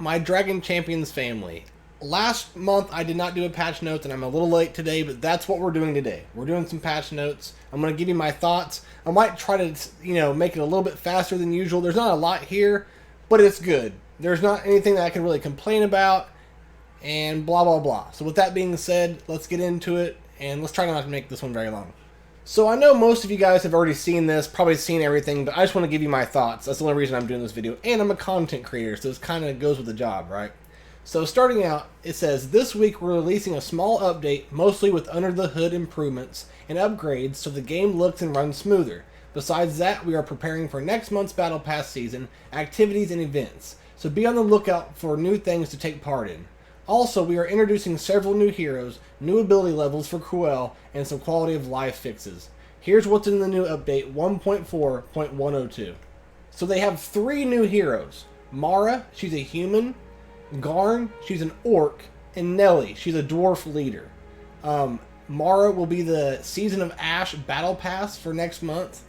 my Dragon Champions family? Last month I did not do a patch notes and I'm a little late today, but that's what we're doing today. We're doing some patch notes. I'm going to give you my thoughts. I might try to, make it a little bit faster than usual. There's not a lot here, but it's good. There's not anything that I can really complain about and blah, blah, blah. So with that being said, let's get into it and let's try not to make this one very long. So I know most of you guys have already seen this, probably seen everything, but I just want to give you my thoughts. That's the only reason I'm doing this video. And I'm a content creator, so this kind of goes with the job, right? So starting out, it says, this week we're releasing a small update, mostly with under-the-hood improvements and upgrades so the game looks and runs smoother. Besides that, we are preparing for next month's Battle Pass season, activities and events. So be on the lookout for new things to take part in. Also, we are introducing several new heroes, new ability levels for Cruelle, and some quality of life fixes. Here's what's in the new update 1.4.102. So they have 3 new heroes. Mara, she's a human. Garn, she's an orc. And Nelly, she's a dwarf leader. Mara will be the Season of Ash Battle Pass for next month.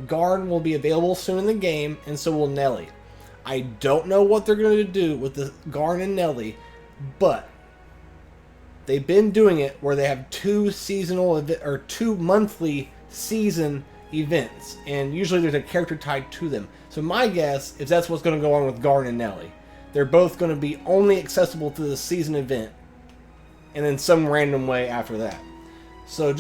Garn will be available soon in the game, and so will Nelly. I don't know what they're going to do with the Garn and Nelly, but they've been doing it where they have 2 monthly season events, and usually there's a character tied to them. So my guess is that's what's going to go on with Garn and Nelly. They're both going to be only accessible to the season event, and then some random way after that. So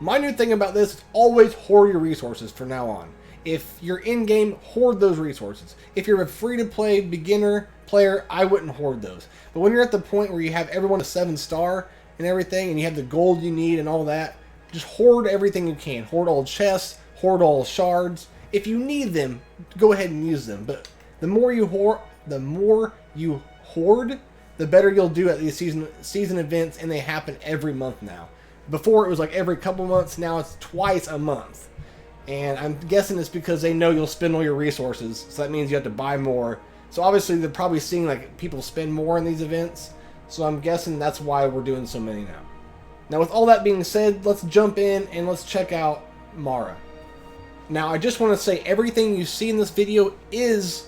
my new thing about this is always hoard your resources from now on. If you're in-game, hoard those resources. If you're a free-to-play beginner player, I wouldn't hoard those. But when you're at the point where you have everyone a 7-star and everything, and you have the gold you need and all that, just hoard everything you can. Hoard all chests, hoard all shards. If you need them, go ahead and use them. But the more you hoard, the better you'll do at these season events, and they happen every month now. Before it was like every couple months, now it's twice a month. And I'm guessing it's because they know you'll spend all your resources, so that means you have to buy more. So obviously they're probably seeing like people spend more in these events, so I'm guessing that's why we're doing so many now. Now with all that being said, let's jump in and let's check out Mara. Now I just want to say everything you see in this video is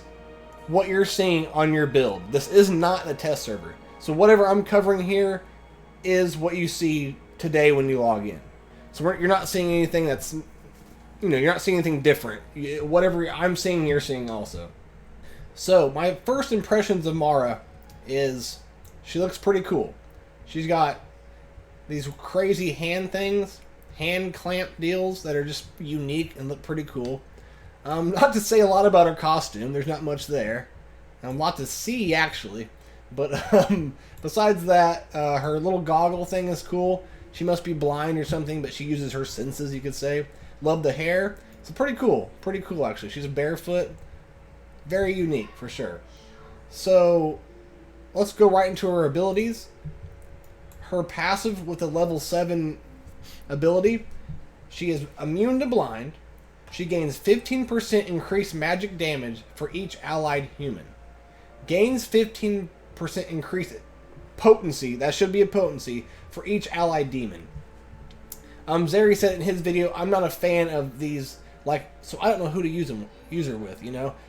what you're seeing on your build. This is not the test server. So whatever I'm covering here is what you see today when you log in. So you're not seeing anything that's, you're not seeing anything different. Whatever I'm seeing, you're seeing also. So my first impressions of Mara is she looks pretty cool. She's got these crazy hand clamp deals that are just unique and look pretty cool. Not to say a lot about her costume. There's not much there. A lot to see, actually. But besides that, her little goggle thing is cool. She must be blind or something, but she uses her senses, you could say. Love the hair. It's pretty cool. Pretty cool, actually. She's barefoot. Very unique, for sure. So, let's go right into her abilities. Her passive with a level 7 ability, she is immune to blind. She gains 15% increased magic damage for each allied human. Gains 15% increased potency, that should be a potency, for each allied demon. Zeri said in his video, I'm not a fan of these, so I don't know who to use her with,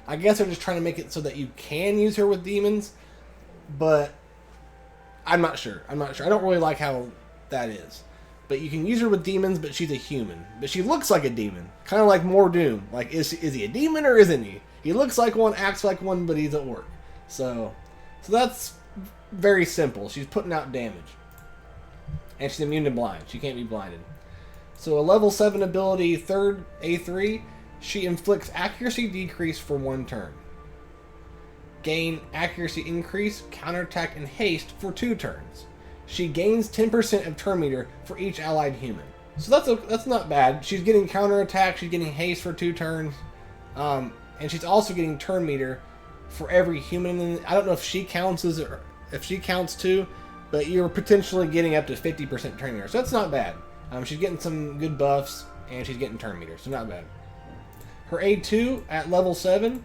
I guess they're just trying to make it so that you can use her with demons, but I'm not sure. I don't really like how that is. But you can use her with demons, but she's a human. But she looks like a demon. Kind of like Mordoom. Like, is he a demon or isn't he? He looks like one, acts like one, but he's at work. So that's very simple. She's putting out damage. And she's immune to blind. She can't be blinded. So a level 7 ability, third A3, she inflicts accuracy decrease for 1 turn. Gain accuracy increase, counterattack, and haste for 2 turns. She gains 10% of turn meter for each allied human. So that's not bad. She's getting counterattack, she's getting haste for 2 turns, and she's also getting turn meter for every human. I don't know if she counts too, but you're potentially getting up to 50% turn meter. So that's not bad. She's getting some good buffs, and she's getting turn meter, so not bad. Her A2 at level 7,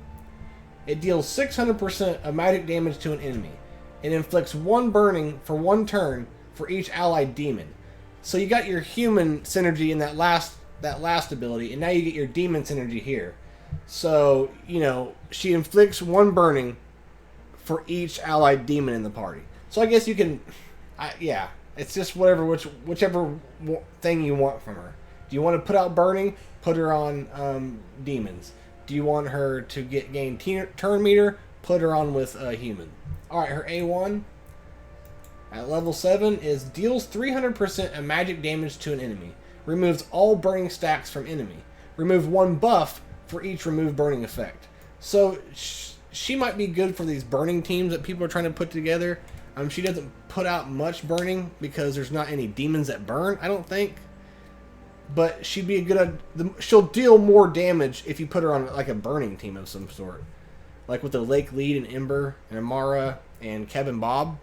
it deals 600% of magic damage to an enemy. It inflicts 1 burning for 1 turn for each allied demon. So you got your human synergy in that last ability, and now you get your demon synergy here. So, she inflicts 1 burning for each allied demon in the party. So I guess you can, yeah, it's just whichever thing you want from her. Do you want to put out burning? Put her on demons. Do you want her to gain turn meter? Put her on with human. All right, her A1 at level 7 is deals 300% of magic damage to an enemy. Removes all burning stacks from enemy. Remove 1 buff for each remove burning effect. So she might be good for these burning teams that people are trying to put together. She doesn't put out much burning because there's not any demons that burn, I don't think. But she'd be a good... she'll deal more damage if you put her on like a burning team of some sort. Like with the Lake Lead and Ember and Amara and Kevin Bob.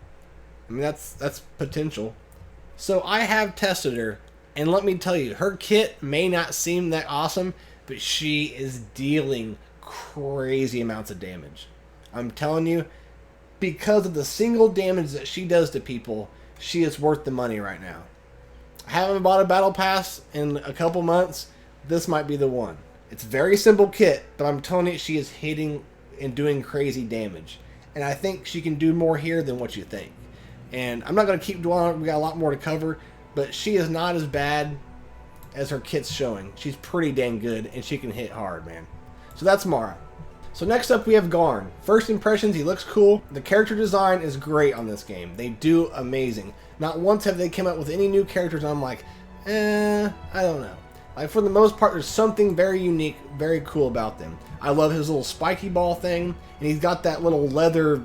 I mean, that's potential. So I have tested her, and let me tell you, her kit may not seem that awesome, but she is dealing crazy amounts of damage. I'm telling you, because of the single damage that she does to people, she is worth the money right now. I haven't bought a battle pass in a couple months. This might be the one. It's a very simple kit, but I'm telling you, she is hitting and doing crazy damage. And I think she can do more here than what you think. And I'm not going to keep dwelling on it. We got a lot more to cover, but she is not as bad as her kit's showing. She's pretty dang good, and she can hit hard, man. So that's Mara. So next up we have Garn. First impressions, he looks cool. The character design is great on this game. They do amazing. Not once have they come up with any new characters and I'm like, I don't know. Like, for the most part, there's something very unique, very cool about them. I love his little spiky ball thing, and he's got that little leather,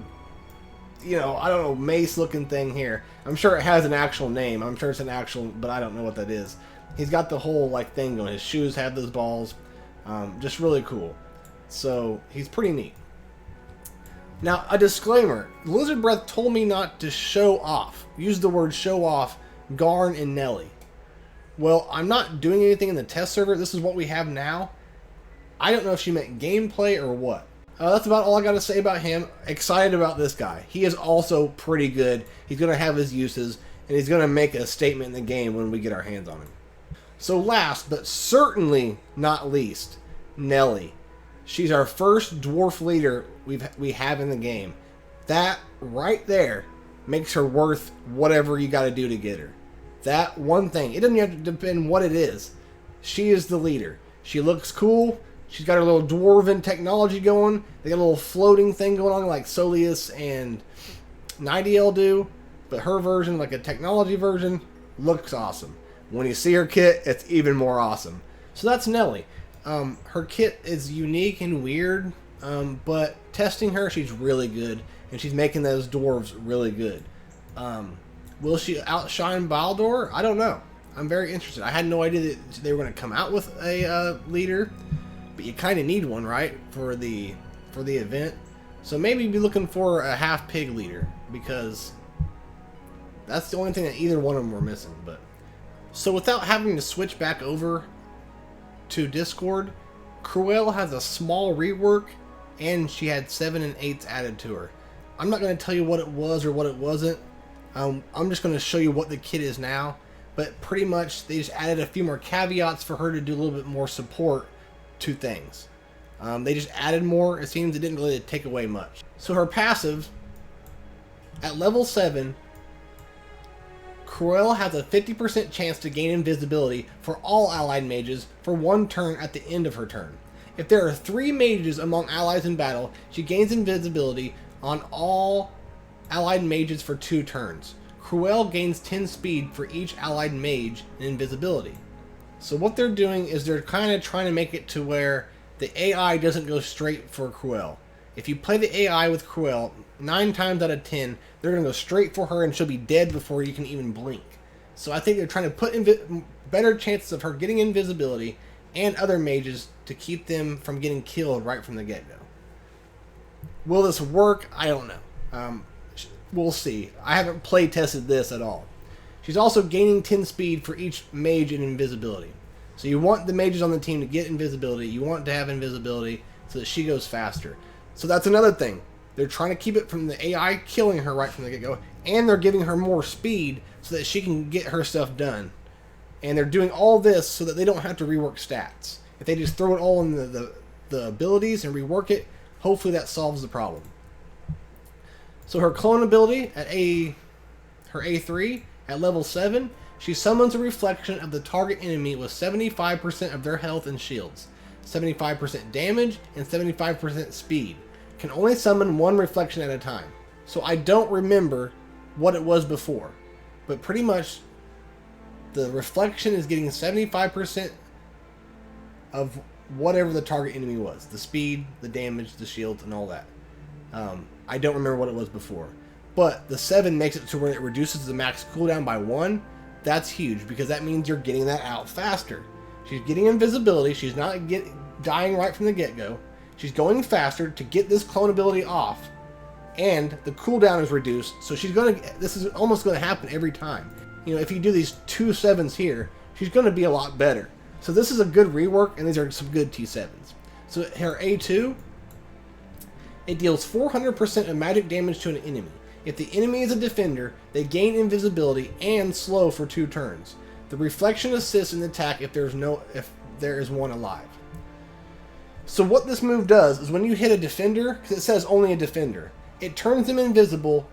you know, I don't know, mace looking thing here. I'm sure it has an actual name. I'm sure it's an actual, but I don't know what that is. He's got the whole like thing going. His shoes have those balls. Just really cool. So he's pretty neat. Now, a disclaimer. Lizard Breath told me not to show off. Use the word show off Garn and Nelly. Well, I'm not doing anything in the test server. This is what we have now. I don't know if she meant gameplay or what. That's about all I got to say about him. Excited about this guy. He is also pretty good. He's going to have his uses, and he's going to make a statement in the game when we get our hands on him. So last, but certainly not least, Nelly. She's our first dwarf leader we have in the game. That right there makes her worth whatever you got to do to get her. That one thing. It doesn't have to depend what it is. She is the leader. She looks cool. She's got her little dwarven technology going. They got a little floating thing going on like Soleus and Nightiel do. But her version, like a technology version, looks awesome. When you see her kit, it's even more awesome. So that's Nelly. Her kit is unique and weird, but testing her, she's really good. And she's making those dwarves really good. Will she outshine Baldur? I don't know. I'm very interested. I had no idea that they were going to come out with a leader. But you kind of need one, right, for the event. So maybe be looking for a half pig leader, because that's the only thing that either one of them were missing. But so without having to switch back over to Discord, Cruelle has a small rework, and she had 7 and 8s added to her. I'm not going to tell you what it was or what it wasn't. I'm just going to show you what the kit is now. But pretty much they just added a few more caveats for her to do a little bit more support to things. They just added more. It seems it didn't really take away much. So her passive, at level 7, Cruelle has a 50% chance to gain invisibility for all allied mages for 1 turn at the end of her turn. If there are 3 mages among allies in battle, she gains invisibility on all allied mages for 2 turns. Cruelle gains 10 speed for each allied mage and invisibility. So what they're doing is they're kind of trying to make it to where the AI doesn't go straight for Cruelle. If you play the AI with Cruelle, 9 times out of 10, they're going to go straight for her and she'll be dead before you can even blink. So I think they're trying to put better chances of her getting invisibility and other mages to keep them from getting killed right from the get-go. Will this work? I don't know. We'll see. I haven't play tested this at all. She's also gaining 10 speed for each mage and invisibility. So you want the mages on the team to get invisibility. You want to have invisibility so that she goes faster. So that's another thing. They're trying to keep it from the AI killing her right from the get-go. And they're giving her more speed so that she can get her stuff done. And they're doing all this so that they don't have to rework stats. If they just throw it all in the abilities and rework it, hopefully that solves the problem. So her clone ability at her A3 at level 7, she summons a reflection of the target enemy with 75% of their health and shields, 75% damage, and 75% speed. Can only summon one reflection at a time. So I don't remember what it was before, but pretty much the reflection is getting 75% of whatever the target enemy was. The speed, the damage, the shields, and all that. I don't remember what it was before. But the 7 makes it to where it reduces the max cooldown by 1. That's huge, because that means you're getting that out faster. She's getting invisibility. She's not dying right from the get-go. She's going faster to get this clone ability off. And the cooldown is reduced, so this is almost going to happen every time. You know, if you do these 2 7s here, she's going to be a lot better. So this is a good rework, and these are some good T7s. So her A2, it deals 400% of magic damage to an enemy. If the enemy is a defender, they gain invisibility and slow for 2 turns. The reflection assists in the attack if there is one alive. So what this move does is when you hit a defender, because it says only a defender, it turns them invisible,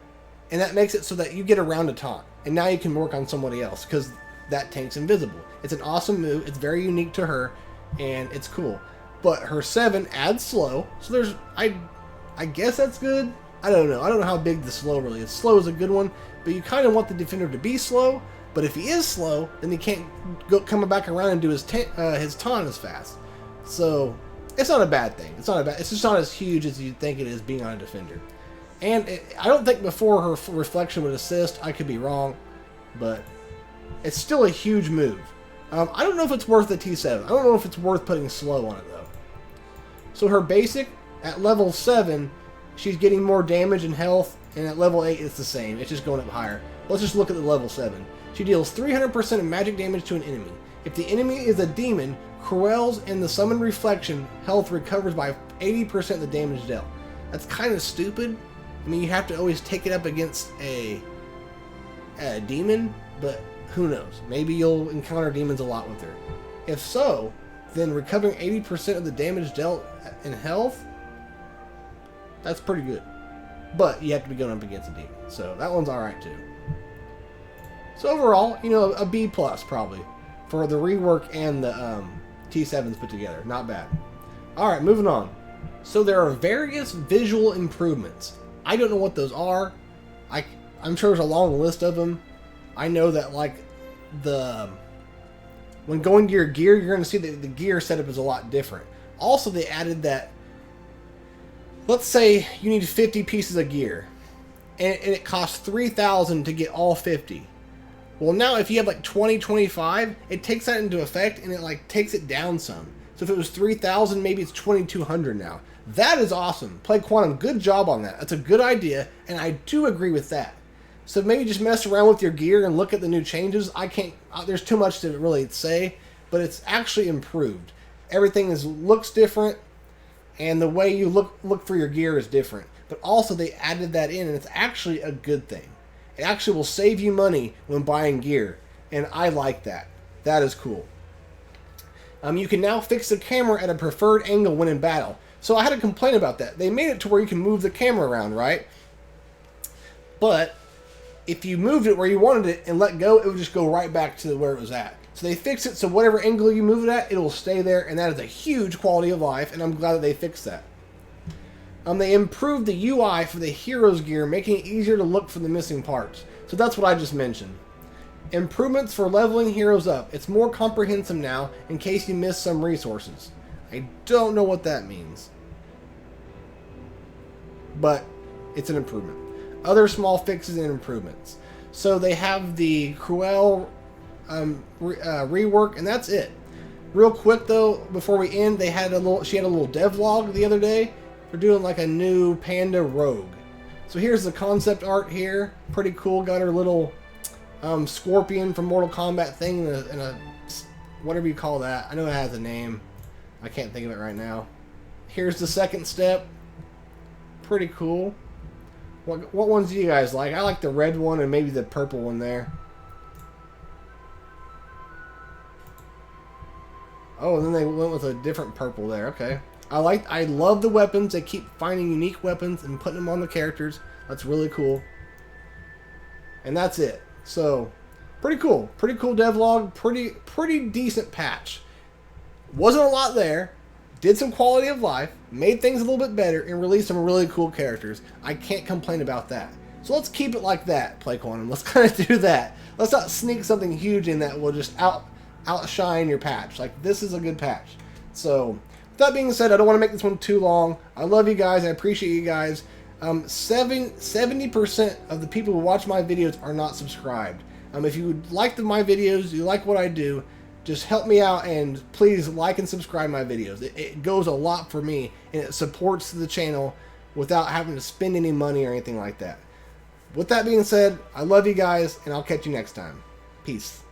and that makes it so that you get around a taunt. And now you can work on somebody else, because that tank's invisible. It's an awesome move, it's very unique to her, and it's cool. But her 7 adds slow, so there's, I guess that's good. I don't know how big the slow really is. Slow is a good one, but you kind of want the defender to be slow, but if he is slow, then he can't come back around and do his taunt as fast. So, it's not a bad thing. It's just not as huge as you think it is being on a defender. And I don't think before her reflection would assist. I could be wrong, but it's still a huge move. I don't know if it's worth the T7. I don't know if it's worth putting slow on it, though. So her basic, at level 7, she's getting more damage and health, and at level 8, it's the same. It's just going up higher. Let's just look at the level 7. She deals 300% of magic damage to an enemy. If the enemy is a demon, Cruelle's and the Summon Reflection health recovers by 80% of the damage dealt. That's kind of stupid. I mean, you have to always take it up against a demon, but who knows? Maybe you'll encounter demons a lot with her. If so, then recovering 80% of the damage dealt in health, that's pretty good. But you have to be going up against a demon, so that one's alright too. So overall, you know, a B+ probably for the rework and the T7s put together. Not bad. Alright, moving on. So there are various visual improvements. I don't know what those are. I'm sure there's a long list of them. I know that, like, when going to your gear, you're going to see that the gear setup is a lot different. Also, they added that, let's say you need 50 pieces of gear, and it costs 3,000 to get all 50. Well, now if you have like 20, 25, it takes that into effect, and it like takes it down some. So if it was 3,000, maybe it's 2,200 now. That is awesome. Play Quantum, good job on that. That's a good idea, and I do agree with that. So maybe just mess around with your gear and look at the new changes. There's too much to really say, but it's actually improved. Everything looks different, and the way you look for your gear is different. But also they added that in, and it's actually a good thing. It actually will save you money when buying gear, and I like that. That is cool. You can now fix the camera at a preferred angle when in battle. So I had a complaint about that. They made it to where you can move the camera around, right? But if you moved it where you wanted it and let go, it would just go right back to where it was at. So they fixed it so whatever angle you move it at, it will stay there, and that is a huge quality of life, and I'm glad that they fixed that. They improved the UI for the hero's gear, making it easier to look for the missing parts. So that's what I just mentioned. Improvements for leveling heroes up. It's more comprehensive now in case you miss some resources. I don't know what that means, but it's an improvement. Other small fixes and improvements. So they have the Cruelle rework, and that's it. Real quick though, before we end, she had a little devlog the other day. They're doing like a new panda rogue. So here's the concept art here. Pretty cool. Got her little scorpion from Mortal Kombat thing in a whatever you call that. I know it has a name. I can't think of it right now. Here's the second step. Pretty cool. What ones do you guys like? I like the red one and maybe the purple one there. Oh, and then they went with a different purple there. Okay. I love the weapons. They keep finding unique weapons and putting them on the characters. That's really cool. And that's it. So, pretty cool. Pretty cool devlog. Pretty decent patch. Wasn't a lot there. Did some quality of life. Made things a little bit better. And released some really cool characters. I can't complain about that. So let's keep it like that, Play Quantum. Let's kind of do that. Let's not sneak something huge in that will just outshine your patch. Like, this is a good patch. So, with that being said, I don't want to make this one too long. I love you guys. I appreciate you guys. 70% of the people who watch my videos are not subscribed. If you like my videos, you like what I do, just help me out and please like and subscribe my videos. It goes a lot for me, and it supports the channel without having to spend any money or anything like that. With that being said, I love you guys, and I'll catch you next time. Peace.